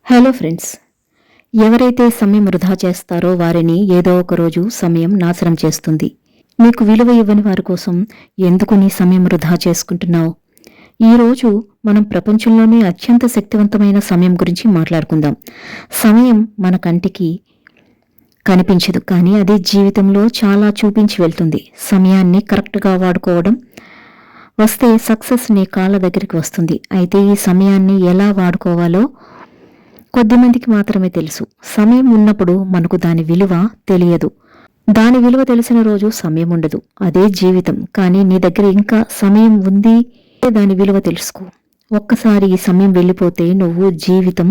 Hello friends, ఎవరైతే సమయం వృధా చేస్తారో వారిని ఏదో ఒక రోజు సమయం నాశనం చేస్తుంది. నీకు విలువ ఇవ్వని వారి కోసం ఎందుకు నీ సమయం వృధా చేసుకుంటున్నావు? ఈరోజు మనం ప్రపంచంలోనే అత్యంత శక్తివంతమైన సమయం గురించి మాట్లాడుకుందాం. సమయం మన కంటికి కనిపించదు, కానీ అది జీవితంలో చాలా చూపించి వెళ్తుంది. సమయాన్ని కరెక్ట్గా వాడుకోవడం వస్తే సక్సెస్ నీ కాళ్ళ దగ్గరికి వస్తుంది. అయితే ఈ సమయాన్ని ఎలా వాడుకోవాలో కొద్దిమందికి మాత్రమే తెలుసు. సమయం ఉన్నప్పుడు మనకు దాని విలువ తెలియదు. దాని విలువ తెలిసిన రోజు సమయం ఉండదు. అదే జీవితం. కానీ నీ దగ్గర ఇంకా సమయం ఉంది, దాని విలువ తెలుసుకో. ఒక్కసారి ఈ సమయం వెళ్ళిపోతే నువ్వు జీవితం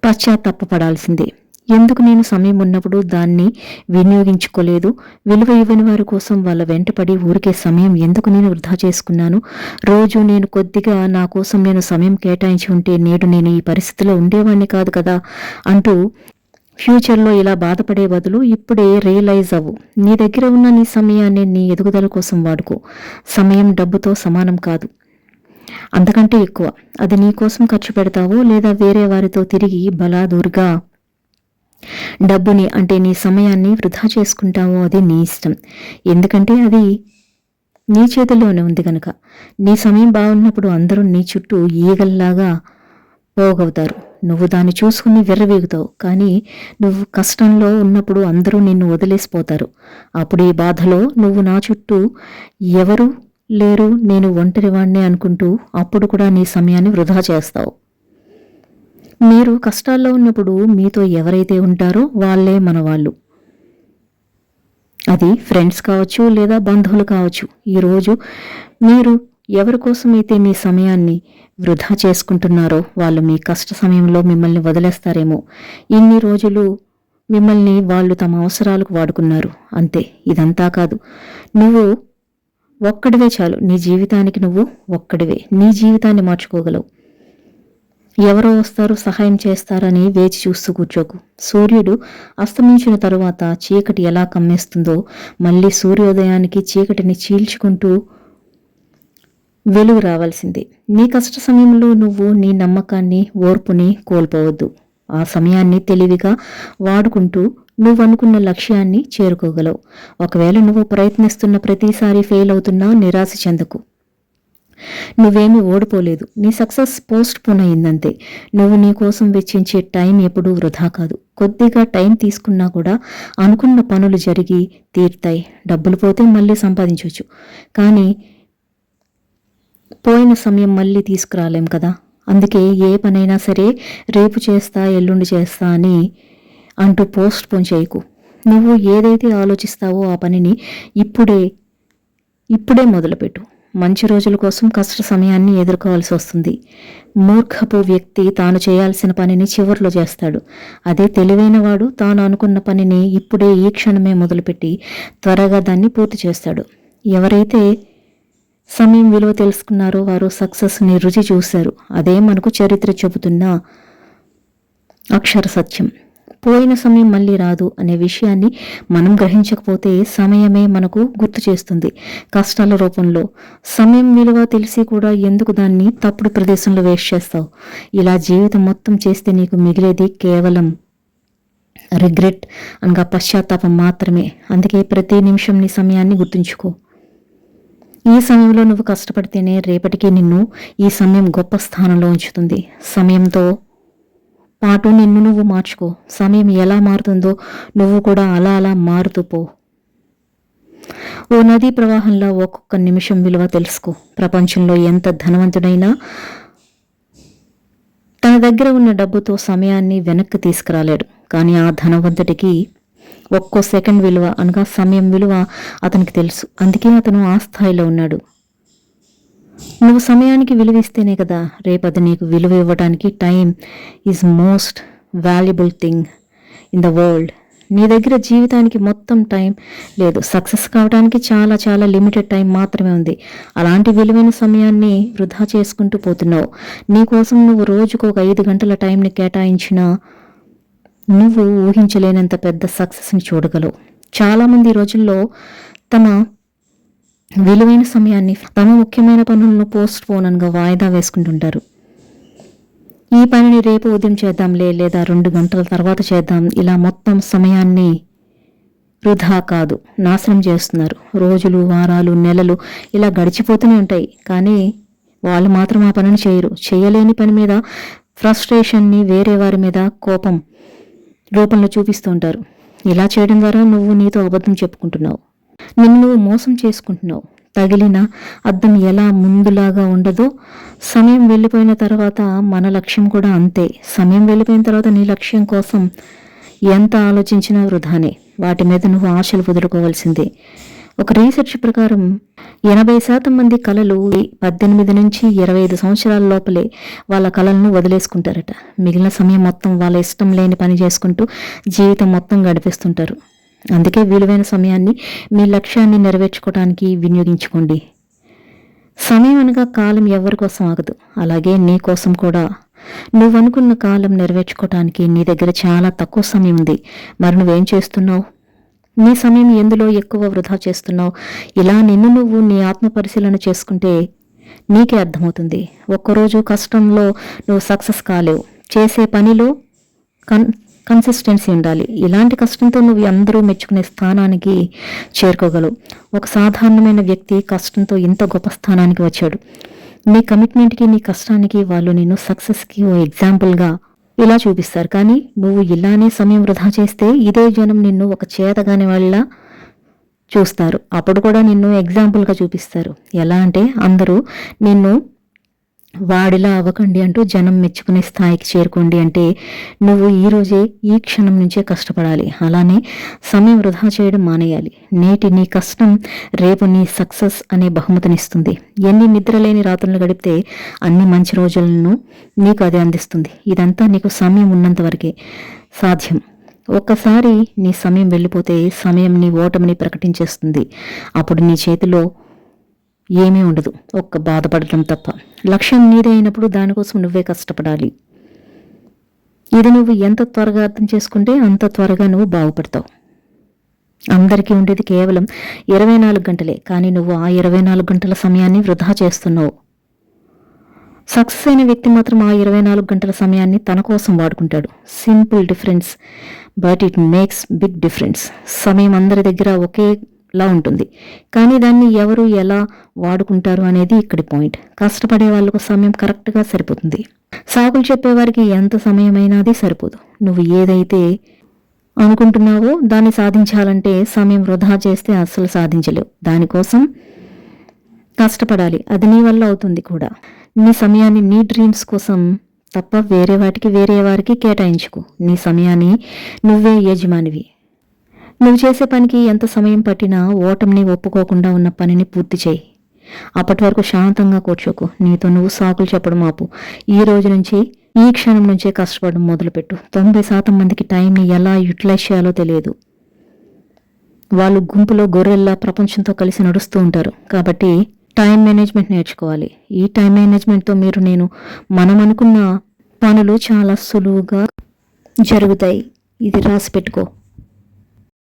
పశ్చాత్తాపపడాల్సిందే. ఎందుకు నేను సమయం ఉన్నప్పుడు దాన్ని వినియోగించుకోలేదు? విలువ ఇవ్వని వారి కోసం వాళ్ళ వెంటపడి ఊరికే సమయం ఎందుకు నేను వృధా చేసుకున్నాను? రోజు నేను కొద్దిగా నా కోసం నేను సమయం కేటాయించి ఉంటే నేడు నేను ఈ పరిస్థితిలో ఉండేవాడిని కాదు కదా అంటూ ఫ్యూచర్లో ఇలా బాధపడే బదులు ఇప్పుడే రియలైజ్ అవ్వు. నీ దగ్గర ఉన్న నీ సమయాన్ని నీ ఎదుగుదల కోసం వాడుకో. సమయం డబ్బుతో సమానం కాదు, అంతకంటే ఎక్కువ. అది నీ కోసం ఖర్చు పెడతావో లేదా వేరే వారితో తిరిగి బలాదూరుగా డబ్బుని అంటే నీ సమయాన్ని వృధా చేసుకుంటావో అది నీ ఇష్టం. ఎందుకంటే అది నీ చేతుల్లోనే ఉంది కనుక. నీ సమయం బాగున్నప్పుడు అందరూ నీ చుట్టూ ఈగల్లాగా పోగవుతారు. నువ్వు దాన్ని చూసుకుని విర్రవీగుతావు. కానీ నువ్వు కష్టంలో ఉన్నప్పుడు అందరూ నిన్ను వదిలేసిపోతారు. అప్పుడు ఈ బాధలో నువ్వు నా చుట్టూ ఎవరు లేరు, నేను ఒంటరివాణ్ణి అనుకుంటూ అప్పుడు కూడా నీ సమయాన్ని వృధా చేస్తావు. మీరు కష్టాల్లో ఉన్నప్పుడు మీతో ఎవరైతే ఉంటారో వాళ్ళే మన వాళ్ళు. అది ఫ్రెండ్స్ కావచ్చు లేదా బంధువులు కావచ్చు. ఈరోజు మీరు ఎవరి కోసమైతే మీ సమయాన్ని వృధా చేసుకుంటున్నారో వాళ్ళు మీ కష్ట సమయంలో మిమ్మల్ని వదిలేస్తారేమో. ఇన్ని రోజులు మిమ్మల్ని వాళ్ళు తమ అవసరాలకు వాడుకున్నారు, అంతే. ఇదంతా కాదు. నువ్వు ఒక్కడివే చాలు. నీ జీవితానికి నువ్వు ఒక్కడివే. నీ జీవితాన్ని మార్చుకోగలవు. ఎవరో వస్తారు, సహాయం చేస్తారని వేచి చూస్తూ కూర్చోకు. సూర్యుడు అస్తమించిన తరువాత చీకటి ఎలా కమ్మేస్తుందో మళ్ళీ సూర్యోదయానికి చీకటిని చీల్చుకుంటూ వెలుగు రావాల్సిందే. నీ కష్ట సమయంలో నువ్వు నీ నమ్మకాన్ని, ఓర్పుని కోల్పోవద్దు. ఆ సమయాన్ని తెలివిగా వాడుకుంటూ నువ్వు అనుకున్న లక్ష్యాన్ని చేరుకోగలవు. ఒకవేళ నువ్వు ప్రయత్నిస్తున్న ప్రతిసారి ఫెయిల్ అవుతున్నా నిరాశ చెందకు. నువ్వేమీ ఓడిపోలేదు. నీ సక్సెస్ పోస్ట్ పోన్ అయిందంతే. నువ్వు నీ కోసం వెచ్చించే టైం ఎప్పుడూ వృధా కాదు. కొద్దిగా టైం తీసుకున్నా కూడా అనుకున్న పనులు జరిగి తీరుతాయి. డబ్బులు పోతే మళ్ళీ సంపాదించవచ్చు, కానీ పోయిన సమయం మళ్ళీ తీసుకురాలేం కదా. అందుకే ఏ పనైనా సరే రేపు చేస్తా, ఎల్లుండి చేస్తా అని అంటూ పోస్ట్ పోన్ చేయకు. నువ్వు ఏదైతే ఆలోచిస్తావో ఆ పనిని ఇప్పుడే మొదలుపెట్టు. మంచి రోజుల కోసం కష్ట సమయాన్ని ఎదుర్కోవాల్సి వస్తుంది. మూర్ఖపు వ్యక్తి తాను చేయాల్సిన పనిని చివరిలో చేస్తాడు. అదే తెలివైన వాడు తాను అనుకున్న పనిని ఇప్పుడే ఈ క్షణమే మొదలుపెట్టి త్వరగా దాన్ని పూర్తి చేస్తాడు. ఎవరైతే సమయం విలువ తెలుసుకున్నారో వారు సక్సెస్ని రుచి చూశారు. అదే మనకు చరిత్ర చెబుతున్న అక్షర సత్యం. పోయిన సమయం మళ్ళీ రాదు అనే విషయాన్ని మనం గ్రహించకపోతే సమయమే మనకు గుర్తు చేస్తుంది కష్టాల రూపంలో. సమయం విలువ తెలిసి కూడా ఎందుకు దాన్ని తప్పుడు ప్రదేశంలో వేస్ట్ చేస్తావు? ఇలా జీవితం మొత్తం చేస్తే నీకు మిగిలేది కేవలం రిగ్రెట్ అనగా పశ్చాత్తాపం మాత్రమే. అందుకే ప్రతి నిమిషం నీ సమయాన్ని గుర్తుంచుకో. ఈ సమయంలో నువ్వు కష్టపడితేనే రేపటికి నిన్ను ఈ సమయం గొప్ప స్థానంలో ఉంచుతుంది. సమయంతో పాటు నిన్ను నువ్వు మార్చుకో. సమయం ఎలా మారుతుందో నువ్వు కూడా అలా మారుతూ పో. ఓ నదీ ప్రవాహంలో ఒక్కొక్క నిమిషం విలువ తెలుసుకో. ప్రపంచంలో ఎంత ధనవంతుడైనా తన దగ్గర ఉన్న డబ్బుతో సమయాన్ని వెనక్కి తీసుకురాలేడు. కానీ ఆ ధనవంతుడికి ఒక్కో సెకండ్ విలువ అనగా సమయం విలువ అతనికి తెలుసు. అందుకే అతను ఆ స్థాయిలో ఉన్నాడు. నువ్వు సమయానికి విలువ ఇస్తేనే కదా రేపది నీకు విలువ ఇవ్వడానికి. Time is most valuable thing in the world. నీ దగ్గర జీవితానికి మొత్తం టైం లేదు. సక్సెస్ కావడానికి చాలా చాలా లిమిటెడ్ టైం మాత్రమే ఉంది. అలాంటి విలువైన సమయాన్ని వృధా చేసుకుంటూ పోతున్నావు. నీకోసం నువ్వు రోజుకు ఒక 5 గంటల టైంని కేటాయించినా నువ్వు ఊహించలేనంత పెద్ద సక్సెస్ని చూడగలవు. చాలామంది ఈ రోజుల్లో తమ విలువైన సమయాన్ని, తమ ముఖ్యమైన పనులను పోస్ట్ పోన్ అనగా వాయిదా వేసుకుంటుంటారు. ఈ పనిని రేపు ఉదయం చేద్దాంలే, లేదా 2 గంటల తర్వాత చేద్దాం, ఇలా మొత్తం సమయాన్ని వృధా కాదు నాశనం చేస్తున్నారు. రోజులు, వారాలు, నెలలు ఇలా గడిచిపోతూనే ఉంటాయి. కానీ వాళ్ళు మాత్రం ఆ పనిని చేయరు. చేయలేని పని మీద ఫ్రస్ట్రేషన్ని వేరే వారి మీద కోపం రూపంలో చూపిస్తూ ఉంటారు. ఇలా చేయడం ద్వారా నువ్వు నీతో అబద్ధం చెప్పుకుంటున్నావు, నిన్ను నువ్వు మోసం చేసుకుంటున్నావు. తగిలిన అద్దం ఎలా ముందులాగా ఉండదో, సమయం వెళ్ళిపోయిన తర్వాత మన లక్ష్యం కూడా అంతే. సమయం వెళ్ళిపోయిన తర్వాత నీ లక్ష్యం కోసం ఎంత ఆలోచించినా వృధానే. వాటి మీద నువ్వు ఆశలు వదులుకోవాల్సిందే. ఒక రీసెర్చ్ ప్రకారం 80% మంది కళలు 18 నుంచి 25 సంవత్సరాల లోపలే వాళ్ళ కళలను వదిలేసుకుంటారట. మిగిలిన సమయం మొత్తం వాళ్ళ ఇష్టం లేని పని చేసుకుంటూ జీవితం మొత్తం గడిపిస్తుంటారు. అందుకే విలువైన సమయాన్ని మీ లక్ష్యాన్ని నెరవేర్చుకోవడానికి వినియోగించుకోండి. సమయం అనగా కాలం ఎవరి కోసం ఆగదు, అలాగే నీ కోసం కూడా. నువ్వనుకున్న కాలం నెరవేర్చుకోవటానికి నీ దగ్గర చాలా తక్కువ సమయం ఉంది. మరి నువ్వేం చేస్తున్నావు? నీ సమయం ఎందులో ఎక్కువ వృధా చేస్తున్నావు? ఇలా నిన్ను నువ్వు నీ ఆత్మ పరిశీలన చేసుకుంటే నీకే అర్థమవుతుంది. ఒక్కరోజు కష్టంలో నువ్వు సక్సెస్ కాలేవు. చేసే పనిలో కన్సిస్టెన్సీ ఉండాలి. ఇలాంటి కష్టంతో నువ్వు అందరూ మెచ్చుకునే స్థానానికి చేరుకోగలవు. ఒక సాధారణమైన వ్యక్తి కష్టంతో ఇంత గొప్ప స్థానానికి వచ్చాడు. నీ కమిట్మెంట్కి, నీ కష్టానికి వాళ్ళు నిన్ను సక్సెస్కి ఓ ఎగ్జాంపుల్గా ఇలా చూపిస్తారు. కానీ నువ్వు ఇలానే సమయం వృధా చేస్తే ఇదే జనం నిన్ను ఒక చేతగాని వాళ్ళ చూస్తారు. అప్పుడు కూడా నిన్ను ఎగ్జాంపుల్గా చూపిస్తారు. ఎలా అంటే అందరూ నిన్ను వాడిలా అవ్వకండి అంటూ జనం మెచ్చుకునే స్థాయికి చేరుకోండి అంటే నువ్వు ఈరోజే ఈ క్షణం నుంచే కష్టపడాలి. అలానే సమయం వృధా చేయడం మానేయాలి. నేటి నీ కష్టం రేపు నీ సక్సెస్ అనే బహుమతినిస్తుంది. ఎన్ని నిద్రలేని రాత్రులు గడిపితే అన్ని మంచి రోజులను నీకు అది అందిస్తుంది. ఇదంతా నీకు సమయం ఉన్నంత వరకే సాధ్యం. ఒక్కసారి నీ సమయం వెళ్ళిపోతే సమయం నీ ఓటమిని ప్రకటించేస్తుంది. అప్పుడు నీ చేతిలో ఏమీ ఉండదు, ఒక్క బాధపడటం తప్ప. లక్ష్యం నీదే అయినప్పుడు దానికోసం నువ్వే కష్టపడాలి. ఇది నువ్వు ఎంత త్వరగా అర్థం చేసుకుంటే అంత త్వరగా నువ్వు బాగుపడతావు. అందరికీ ఉండేది కేవలం 24 గంటలే, కానీ నువ్వు ఆ 24 గంటల సమయాన్ని వృధా చేస్తున్నావు. సక్సెస్ అయిన వ్యక్తి మాత్రం ఆ 24 గంటల సమయాన్ని తన కోసం వాడుకుంటాడు. Simple difference, but it makes big difference. సమయం అందరి దగ్గర ఒకేలా ఉంటుంది, కానీ దాన్ని ఎవరు ఎలా వాడుకుంటారు అనేది ఇక్కడి పాయింట్. కష్టపడే వాళ్ళకు సమయం కరెక్ట్గా సరిపోతుంది. సాకులు చెప్పేవారికి ఎంత సమయమైనా అది సరిపోదు. నువ్వు ఏదైతే అనుకుంటున్నావో దాన్ని సాధించాలంటే సమయం వృధా చేస్తే అస్సలు సాధించలేవు. దానికోసం కష్టపడాలి. అది నీ వల్ల అవుతుంది కూడా. నీ సమయాన్ని నీ డ్రీమ్స్ కోసం తప్ప వేరే వారికి కేటాయించుకో. నీ సమయాన్ని నువ్వే యజమానివి. నువ్వు చేసే పనికి ఎంత సమయం పట్టినా ఓటమిని ఒప్పుకోకుండా ఉన్న పనిని పూర్తి చేయి. అప్పటి వరకు శాంతంగా కూర్చోకు. నీతో నువ్వు సాకులు చెప్పడం ఆపు. ఈ రోజు నుంచి, ఈ క్షణం నుంచే కష్టపడడం మొదలుపెట్టు. 90% మందికి టైంని ఎలా యూటిలైజ్ చేయాలో తెలియదు. వాళ్ళు గుంపులో గొర్రెల్లా ప్రపంచంతో కలిసి నడుస్తూ ఉంటారు. కాబట్టి టైం మేనేజ్మెంట్ నేర్చుకోవాలి. ఈ టైం మేనేజ్మెంట్తో మనం అనుకున్న పనులు చాలా సులువుగా జరుగుతాయి. ఇది రాసి పెట్టుకో.